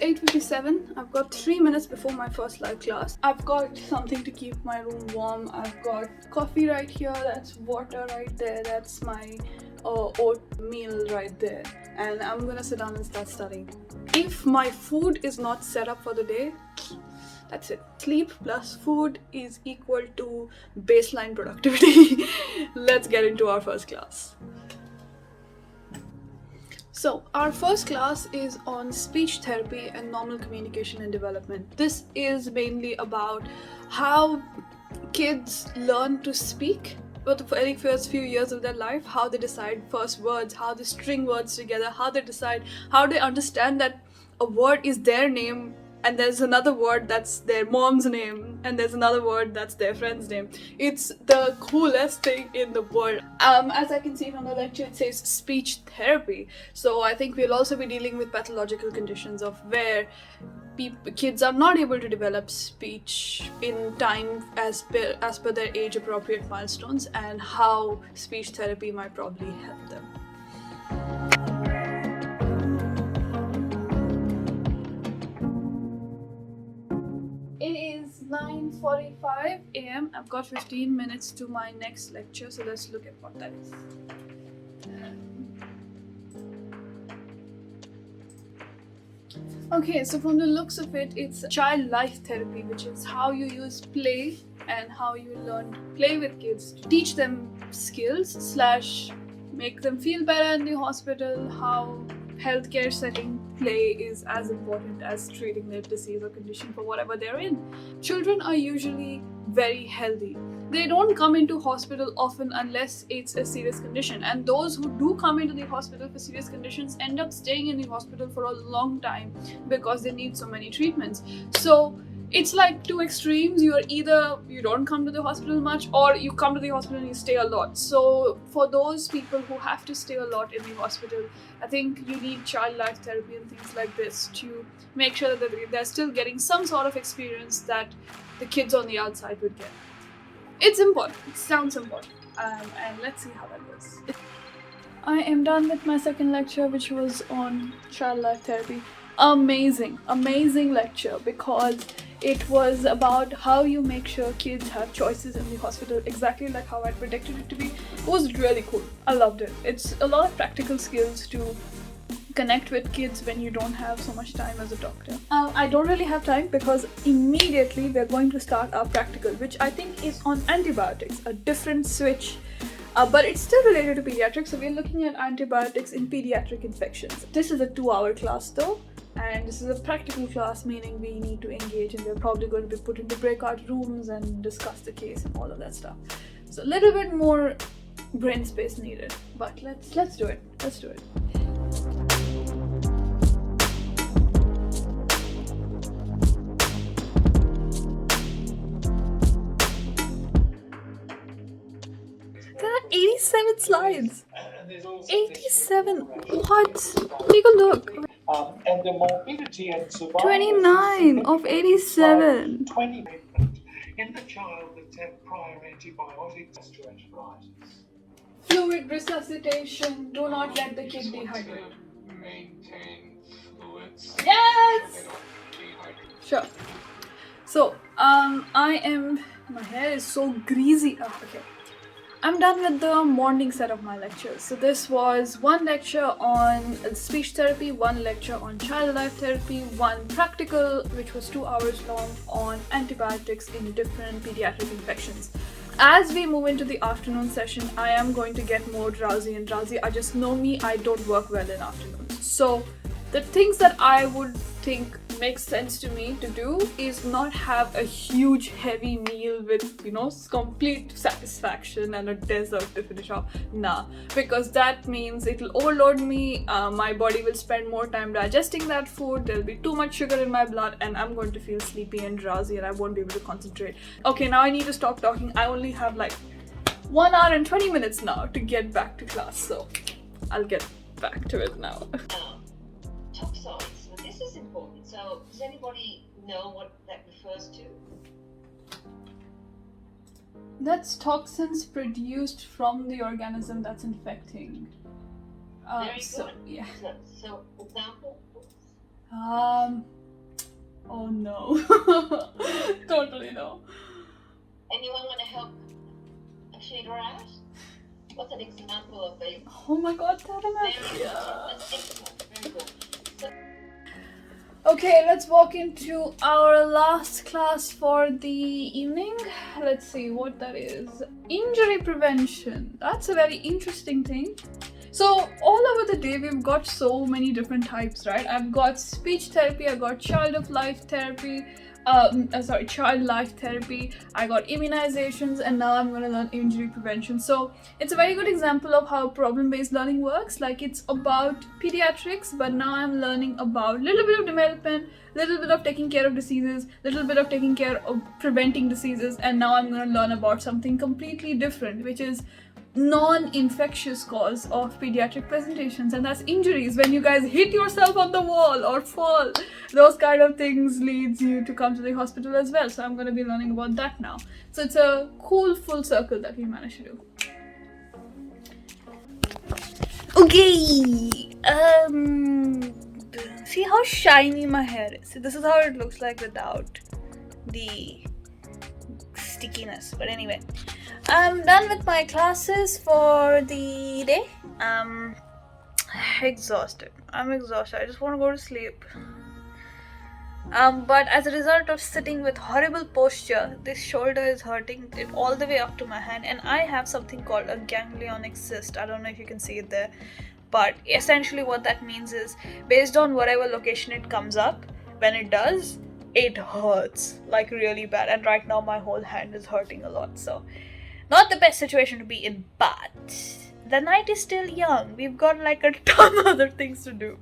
8:57. I've got 3 minutes before my first live class. I've got something to keep my room warm. I've got coffee right here, that's water right there, that's my oatmeal right there, and I'm gonna sit down and start studying. If my food is not set up for the day, that's it. Sleep plus food is equal to baseline productivity. Let's get into our first class. So, our first class is on speech therapy and normal communication and development. This is mainly about how kids learn to speak for the very first few years of their life, how they decide first words, how they string words together, how they decide, how they understand that a word is their name and there's another word that's their mom's name and there's another word that's their friend's name. It's the coolest thing in the world. As I can see from the lecture, it says speech therapy. So I think we'll also be dealing with pathological conditions of where kids are not able to develop speech in time as per their age appropriate milestones, and how speech therapy might probably help them. It is 9:45 a.m. I've got 15 minutes to my next lecture, so let's look at what that is. Okay, so from the looks of it, it's child life therapy, which is how you use play and how you learn to play with kids to teach them skills / make them feel better in the hospital, how healthcare setting play is as important as treating their disease or condition for whatever they're in. Children are usually very healthy. They don't come into hospital often unless it's a serious condition, and those who do come into the hospital for serious conditions end up staying in the hospital for a long time because they need so many treatments. So it's like two extremes. Either you don't come to the hospital much, or you come to the hospital and you stay a lot. So for those people who have to stay a lot in the hospital, I think you need child life therapy and things like this to make sure that they're still getting some sort of experience that the kids on the outside would get. It's important. It sounds important. And let's see how that goes. I am done with my second lecture, which was on child life therapy. Amazing lecture, because it was about how you make sure kids have choices in the hospital, exactly like how I predicted it to be. It was really cool. I loved it. It's a lot of practical skills to connect with kids when you don't have so much time as a doctor. I don't really have time because immediately we're going to start our practical, which I think is on antibiotics, a different switch. But it's still related to pediatrics, so we're looking at antibiotics in pediatric infections. This is a 2-hour class though, and this is a practical class, meaning we need to engage, and we're probably going to be put into breakout rooms and discuss the case and all of that stuff. So a little bit more brain space needed, but let's do it. Let's do it. There are 87 slides. 87. What? Take a look. And the morbidity and survival 29 of 87. 20 in the child that's had prior antibiotics to antibiotics. Fluid resuscitation. Do not let the kid dehydrate. Maintain fluids. Yes! Sure. So, my hair is so greasy. Oh, okay. I'm done with the morning set of my lectures. So this was one lecture on speech therapy, one lecture on child life therapy, one practical, which was 2 hours long, on antibiotics in different pediatric infections. As we move into the afternoon session, I am going to get more drowsy and drowsy. I just know me, I don't work well in afternoons. So the things that I would think makes sense to me to do is not have a huge heavy meal with, complete satisfaction and a dessert to finish off. Nah, because that means it'll overload me. My body will spend more time digesting that food. There'll be too much sugar in my blood, and I'm going to feel sleepy and drowsy, and I won't be able to concentrate. Okay, now I need to stop talking. I only have like 1 hour and 20 minutes now to get back to class, so I'll get back to it now. Toxoids. This is important. So, does anybody know what that refers to? That's toxins produced from the organism that's infecting. Very good. Yeah. So example? Oh no. Totally no. Anyone want to help Akshita out? What's an example of a Oh my god, very telemetry. good? That's excellent. Very good. So, Okay, let's walk into our last class for the evening. Let's see what that is. Injury prevention. That's a very interesting thing. So all over the day we've got so many different types, right? I've got speech therapy, I've got child life therapy, child life therapy, I got immunizations, and now I'm going to learn injury prevention. So it's a very good example of how problem-based learning works. Like, it's about pediatrics, but now I'm learning about little bit of development, little bit of taking care of diseases, little bit of taking care of preventing diseases, and now I'm going to learn about something completely different, which is non-infectious cause of pediatric presentations, and that's injuries. When you guys hit yourself on the wall or fall, those kind of things leads you to come to the hospital as well. So I'm going to be learning about that now. So it's a cool full circle that we managed to do. Okay, see how shiny my hair is. So this is how it looks like without the stickiness. But anyway, I'm done with my classes for the day. I'm exhausted. I just want to go to sleep. But as a result of sitting with horrible posture, this shoulder is hurting it all the way up to my hand, and I have something called a ganglionic cyst. I don't know if you can see it there, but essentially what that means is, based on whatever location it comes up, when it does, it hurts like really bad, and right now my whole hand is hurting a lot. So not the best situation to be in, but the night is still young. We've got like a ton of other things to do.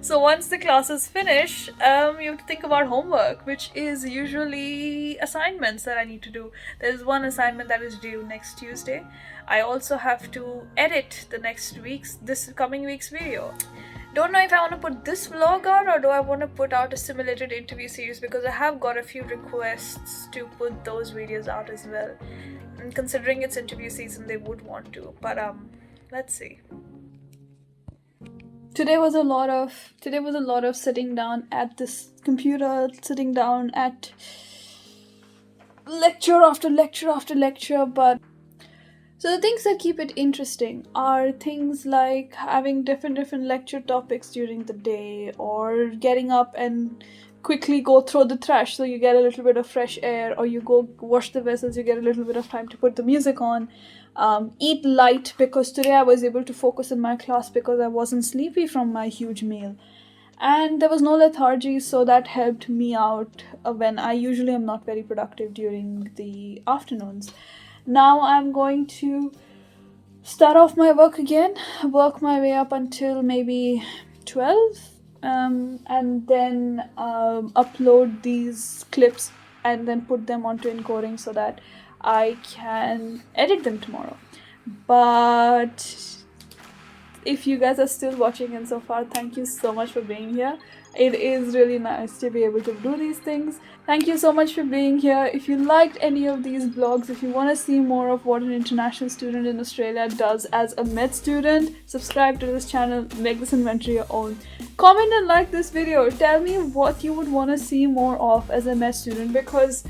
So once the classes finish, you have to think about homework, which is usually assignments that I need to do. There's one assignment that is due next Tuesday. I also have to edit this coming week's video. Don't know if I want to put this vlog out or do I want to put out a simulated interview series, because I have got a few requests to put those videos out as well. And considering it's interview season, they would want to, but let's see. Today was a lot of sitting down at this computer, sitting down at lecture after lecture after lecture, but so the things that keep it interesting are things like having different lecture topics during the day, or getting up and quickly go throw the trash so you get a little bit of fresh air, or you go wash the vessels, you get a little bit of time to put the music on. Eat light, because today I was able to focus in my class because I wasn't sleepy from my huge meal. And there was no lethargy, so that helped me out when I usually am not very productive during the afternoons. Now I'm going to start off my work again, work my way up until maybe 12, and then upload these clips and then put them onto encoding so that I can edit them tomorrow. But if you guys are still watching and so far, thank you so much for being here. It is really nice to be able to do these things. Thank you so much for being here. If you liked any of these vlogs, if you want to see more of what an international student in Australia does as a med student, subscribe to this channel, make this inventory your own. Comment and like this video. Tell me what you would want to see more of as a med student, because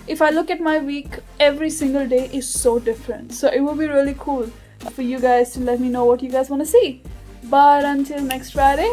if I look at my week, every single day is so different. So it will be really cool for you guys to let me know what you guys want to see. But until next Friday,